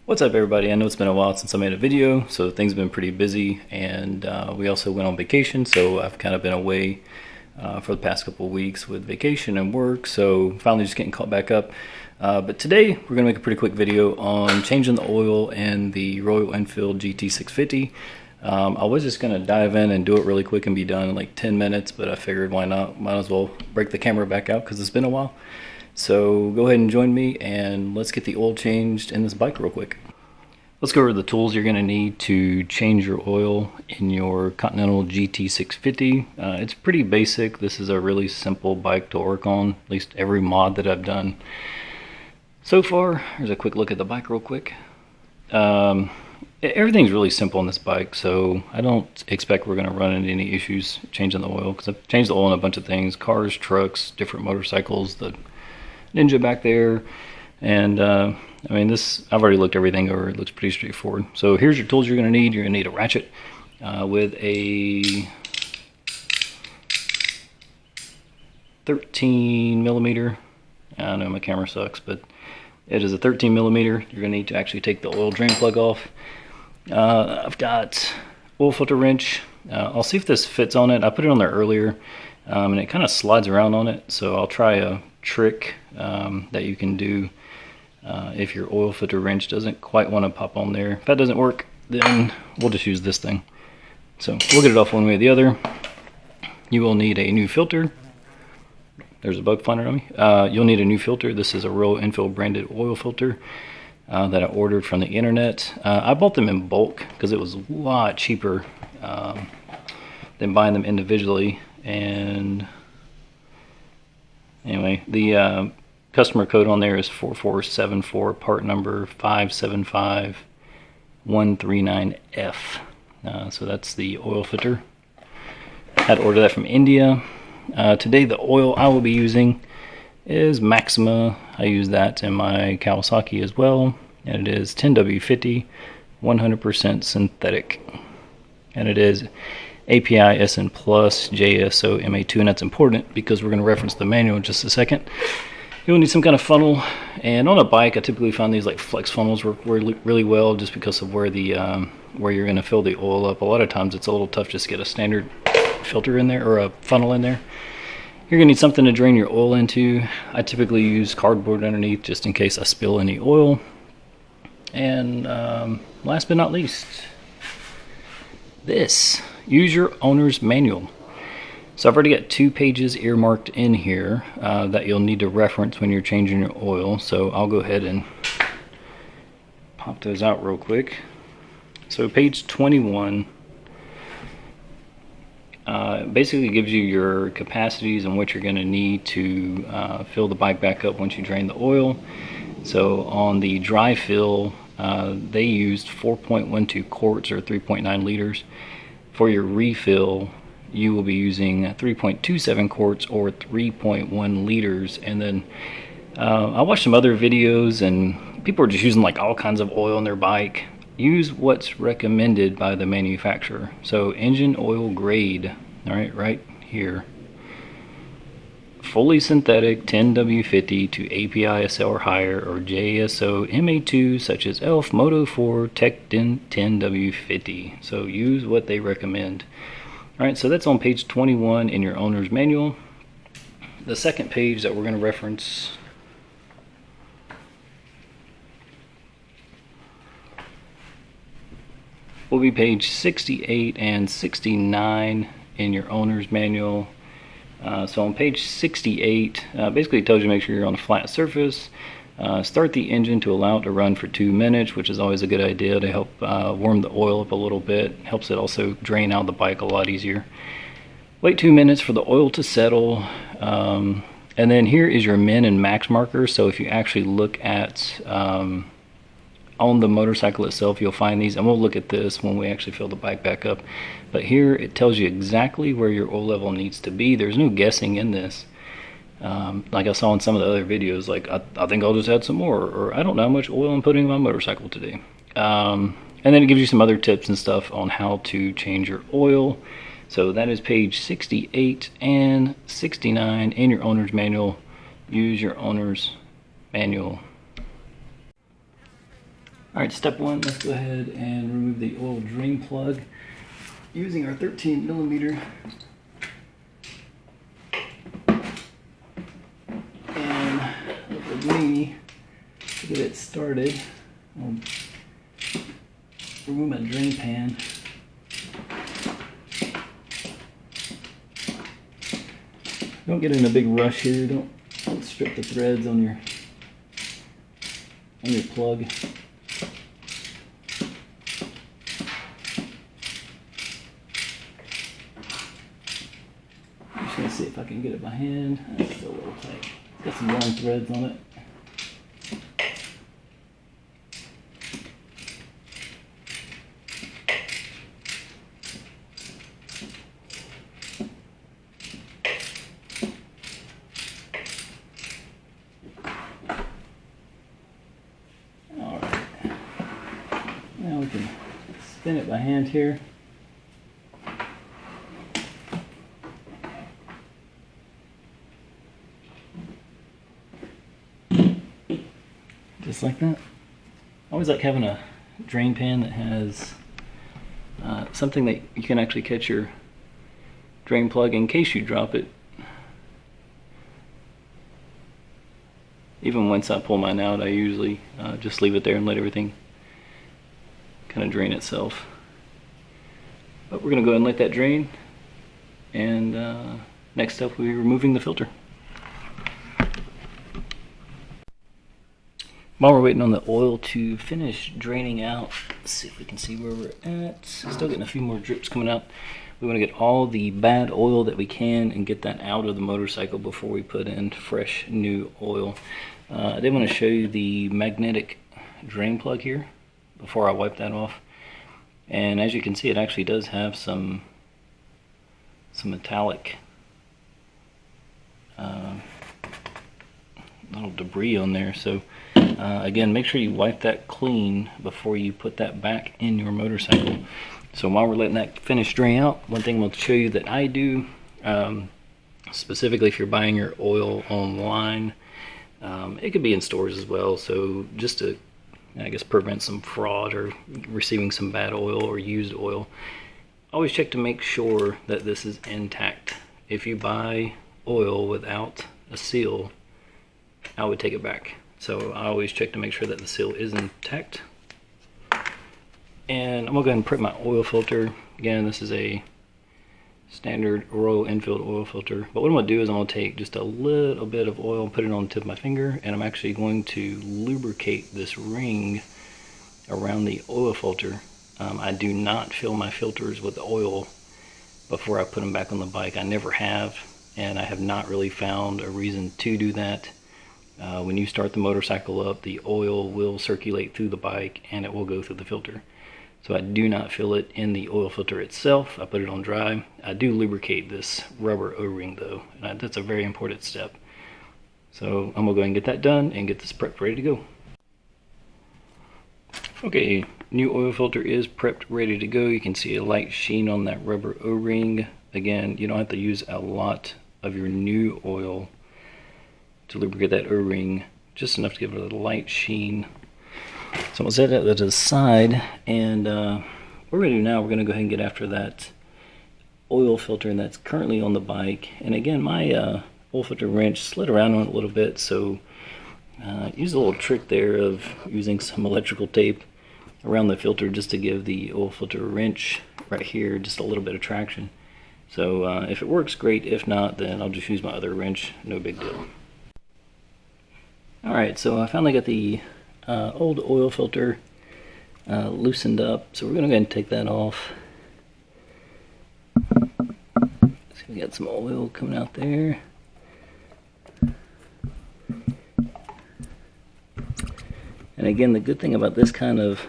What's up, everybody? I know it's been a while since I made a video, so things have been pretty busy, and we also went on vacation, so I've kind of been away for the past couple of weeks with vacation and work, so finally just getting caught back up. But today we're going to make a pretty quick video on changing the oil in the Royal Enfield GT650. I was just going to dive in and do it really quick and be done in like 10 minutes, but I figured why not? Might as well break the camera back out because it's been a while. So go ahead and join me and let's get the oil changed in this bike real quick. Let's go over the tools you're going to need to change your oil in your Continental GT650. It's pretty basic. This is a really simple bike to work on, at least every mod that I've done so far. Here's a quick look at the bike real quick. Everything's really simple on this bike, so I don't expect we're going to run into any issues changing the oil, because I've changed the oil in a bunch of things: cars, trucks, different motorcycles, the Ninja back there, and I mean, this, I've already looked everything over. It looks pretty straightforward. So here's your tools you're going to need. You're going to need a ratchet with a 13 millimeter. I know my camera sucks, but it is a 13 millimeter. You're going to need to actually take the oil drain plug off. I've got oil filter wrench. I'll see if this fits on it. I put it on there earlier, and it kind of slides around on it. So I'll try a trick that you can do if your oil filter wrench doesn't quite want to pop on there. If that doesn't work, then we'll just use this thing. So we'll get it off one way or the other. You will need a new filter. There's a bug finder on me. You'll need a new filter. This is a Royal Enfield branded oil filter that I ordered from the internet. I bought them in bulk because it was a lot cheaper than buying them individually. And anyway, the customer code on there is 4474, part number 575139F. So that's the oil filter. I had to order that from India. Today the oil I will be using is Maxima. I use that in my Kawasaki as well, and it is 10W50, 100% synthetic, and it is API SN Plus JSO MA2, and that's important because we're going to reference the manual in just a second. You'll need some kind of funnel, and on a bike I typically find these like flex funnels work really well just because of where the where you're going to fill the oil up. A lot of times it's a little tough just to get a standard filter in there or a funnel in there. You're going to need something to drain your oil into. I typically use cardboard underneath just in case I spill any oil. And last but not least, this. Use your owner's manual. So I've already got 2 pages earmarked in here that you'll need to reference when you're changing your oil. So I'll go ahead and pop those out real quick. So page 21 basically gives you your capacities and what you're going to need to fill the bike back up once you drain the oil. So on the dry fill, they used 4.12 quarts or 3.9 liters. For your refill, you will be using 3.27 quarts or 3.1 liters. And then I watched some other videos and people are just using like all kinds of oil on their bike. Use what's recommended by the manufacturer. So engine oil grade, all right here, fully synthetic 10W50 to API SL or higher, or JSO MA2 such as ELF, Moto 4, Tech 10W50. So use what they recommend. Alright, so that's on page 21 in your owner's manual. The second page that we're going to reference will be page 68 and 69 in your owner's manual. So on page 68, basically it tells you to make sure you're on a flat surface. Start the engine to allow it to run for 2 minutes, which is always a good idea to help warm the oil up a little bit. Helps it also drain out the bike a lot easier. Wait 2 minutes for the oil to settle. And then here is your min and max marker. So if you actually look at on the motorcycle itself, you'll find these, and we'll look at this when we actually fill the bike back up. But here it tells you exactly where your oil level needs to be. There's no guessing in this. Like I saw in some of the other videos, like I think I'll just add some more, or I don't know how much oil I'm putting in my motorcycle today. And then it gives you some other tips and stuff on how to change your oil. So that is page 68 and 69 in your owner's manual. Use your owner's manual. Alright, step one, let's go ahead and remove the oil drain plug using our 13mm. And with me, to get it started, I'll remove my drain pan. Don't get in a big rush here. Don't strip the threads on your plug. I'm just gonna see if I can get it by hand. It's still a little tight. It's got some long threads on it. Now we can spin it by hand here. Just like that. I always like having a drain pan that has something that you can actually catch your drain plug in case you drop it. Even once I pull mine out, I usually just leave it there and let everything kind of drain itself. But we're going to go ahead and let that drain, and next step will be removing the filter. While we're waiting on the oil to finish draining out, let's see if we can see where we're at. Still getting a few more drips coming out. We want to get all the bad oil that we can and get that out of the motorcycle before we put in fresh new oil. I did want to show you the magnetic drain plug here before I wipe that off. And as you can see, it actually does have some metallic little debris on there. So again, make sure you wipe that clean before you put that back in your motorcycle. So while we're letting that finish drain out, one thing I'm going to show you that I do, specifically if you're buying your oil online, it could be in stores as well, so just to, I guess, prevent some fraud or receiving some bad oil or used oil, always check to make sure that this is intact. If you buy oil without a seal, I would take it back. So I always check to make sure that the seal is intact. And I'm going to go ahead and prep my oil filter. Again, this is a standard Royal Enfield oil filter. But what I'm going to do is I'm going to take just a little bit of oil and put it on the tip of my finger, and I'm actually going to lubricate this ring around the oil filter. I do not fill my filters with oil before I put them back on the bike. I never have, and I have not really found a reason to do that. When you start the motorcycle up, the oil will circulate through the bike and it will go through the filter. So I do not fill it in the oil filter itself. I put it on dry. I do lubricate this rubber O-ring though, and that's a very important step. So I'm gonna go ahead and get that done and get this prepped ready to go. Okay, new oil filter is prepped ready to go. You can see a light sheen on that rubber O-ring. Again, you don't have to use a lot of your new oil to lubricate that O-ring, just enough to give it a light sheen. So we'll set that to the side, and what we're going to do now, we're going to go ahead and get after that oil filter that's currently on the bike. And again, my oil filter wrench slid around on it a little bit, so use a little trick there of using some electrical tape around the filter just to give the oil filter wrench right here just a little bit of traction. So if it works, great. If not, then I'll just use my other wrench, no big deal. Alright, so I finally got the old oil filter loosened up, so we're going to go ahead and take that off. So we got some oil coming out there. And again, the good thing about this kind of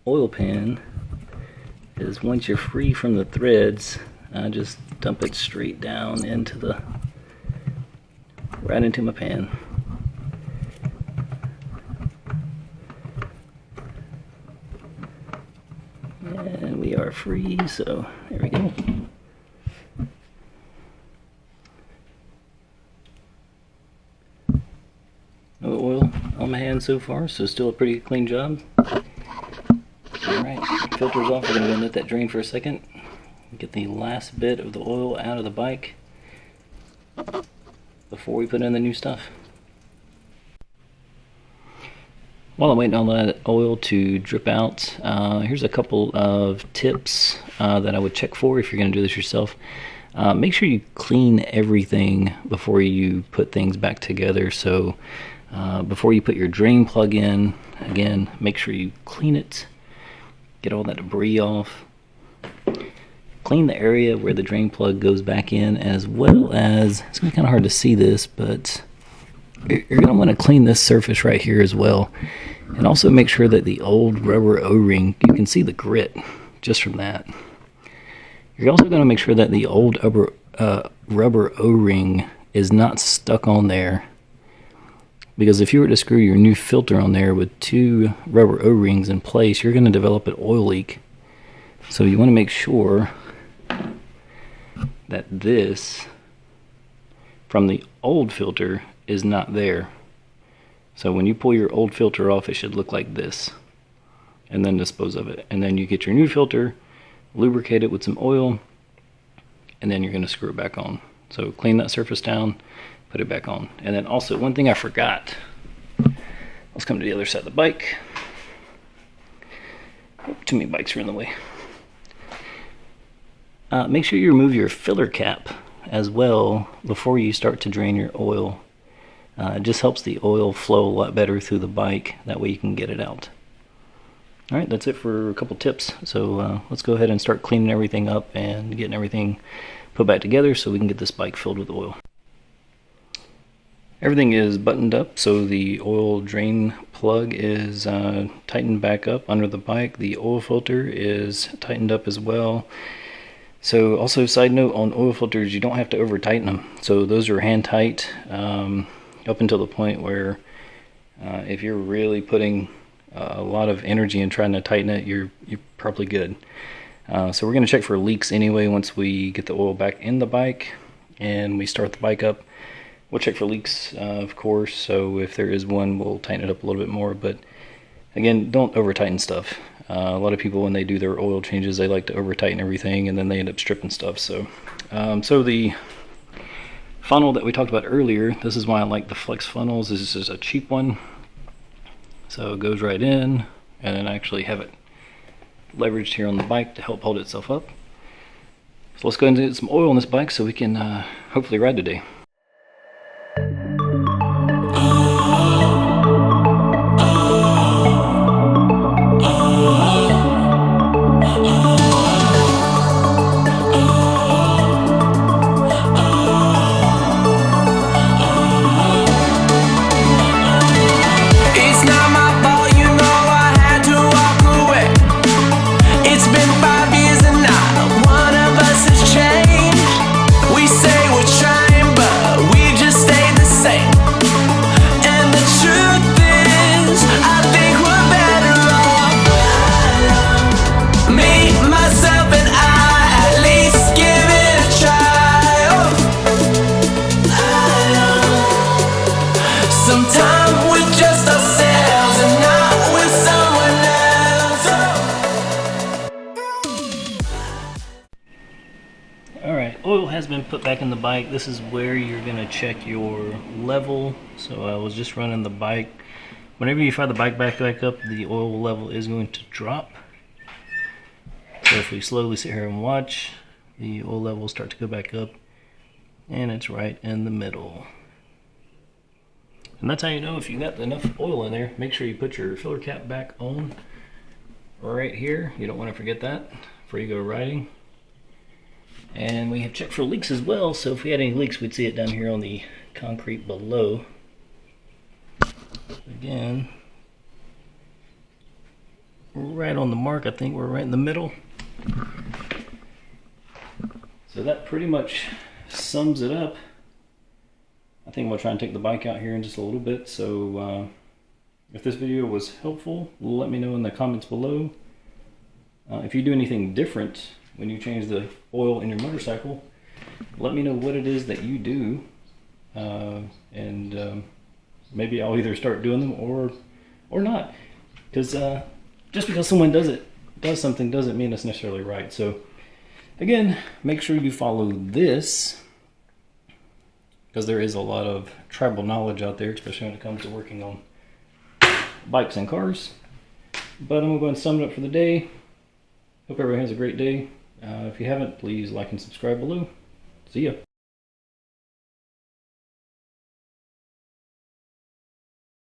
oil pan is once you're free from the threads, I just dump it straight down into right into my pan. And we are free, so there we go. No oil on my hands so far, so still a pretty clean job. filters off. We're going to go let that drain for a second. Get the last bit of the oil out of the bike before we put in the new stuff. While I'm waiting on that oil to drip out, here's a couple of tips that I would check for if you're going to do this yourself. Make sure you clean everything before you put things back together. So before you put your drain plug in, again, make sure you clean it, get all that debris off. Clean the area where the drain plug goes back in, as well as, it's going to be kind of hard to see this, but you're going to want to clean this surface right here as well. And also make sure that the old rubber O-ring, you can see the grit just from that. You're also going to make sure that the old rubber O-ring is not stuck on there. Because if you were to screw your new filter on there with two rubber O-rings in place, you're going to develop an oil leak. So you want to make sure that this from the old filter is not there. So when you pull your old filter off, it should look like this, and then dispose of it. And then you get your new filter, lubricate it with some oil, and then you're going to screw it back on. So clean that surface down, put it back on. And then also, one thing I forgot, let's come to the other side of the bike. Oh, too many bikes are in the way. Make sure you remove your filler cap as well before you start to drain your oil. It just helps the oil flow a lot better through the bike. That way you can get it out. Alright, that's it for a couple tips. So let's go ahead and start cleaning everything up and getting everything put back together so we can get this bike filled with oil. Everything is buttoned up, so the oil drain plug is tightened back up under the bike. The oil filter is tightened up as well. So also, side note on oil filters, you don't have to over tighten them. So those are hand tight up until the point where if you're really putting a lot of energy in trying to tighten it, you're probably good. So we're going to check for leaks anyway once we get the oil back in the bike and we start the bike up. We'll check for leaks, of course, so if there is one, we'll tighten it up a little bit more. But again, don't over tighten stuff. A lot of people, when they do their oil changes, they like to over tighten everything and then they end up stripping stuff. So the funnel that we talked about earlier, this is why I like the flex funnels. This is a cheap one, so it goes right in, and then I actually have it leveraged here on the bike to help hold itself up. So let's go ahead and get some oil on this bike so we can hopefully ride today. Oil has been put back in the bike. This is where you're going to check your level. So I was just running the bike. Whenever you fire the bike back up, the oil level is going to drop. So if we slowly sit here and watch, the oil level will start to go back up, and it's right in the middle. And that's how you know if you got enough oil in there. Make sure you put your filler cap back on right here. You don't want to forget that before you go riding. And we have checked for leaks as well, so if we had any leaks, we'd see it down here on the concrete below. Again, right on the mark. I think we're right in the middle. So that pretty much sums it up. I think we'll try and take the bike out here in just a little bit. So if this video was helpful, let me know in the comments below. If you do anything different when you change the oil in your motorcycle, let me know what it is that you do, and maybe I'll either start doing them or not. Because just because someone does it does something doesn't mean it's necessarily right. So again, make sure you follow this, because there is a lot of tribal knowledge out there, especially when it comes to working on bikes and cars. But I'm going to go ahead and sum it up for the day. Hope everyone has a great day. If you haven't, please like and subscribe below. See ya.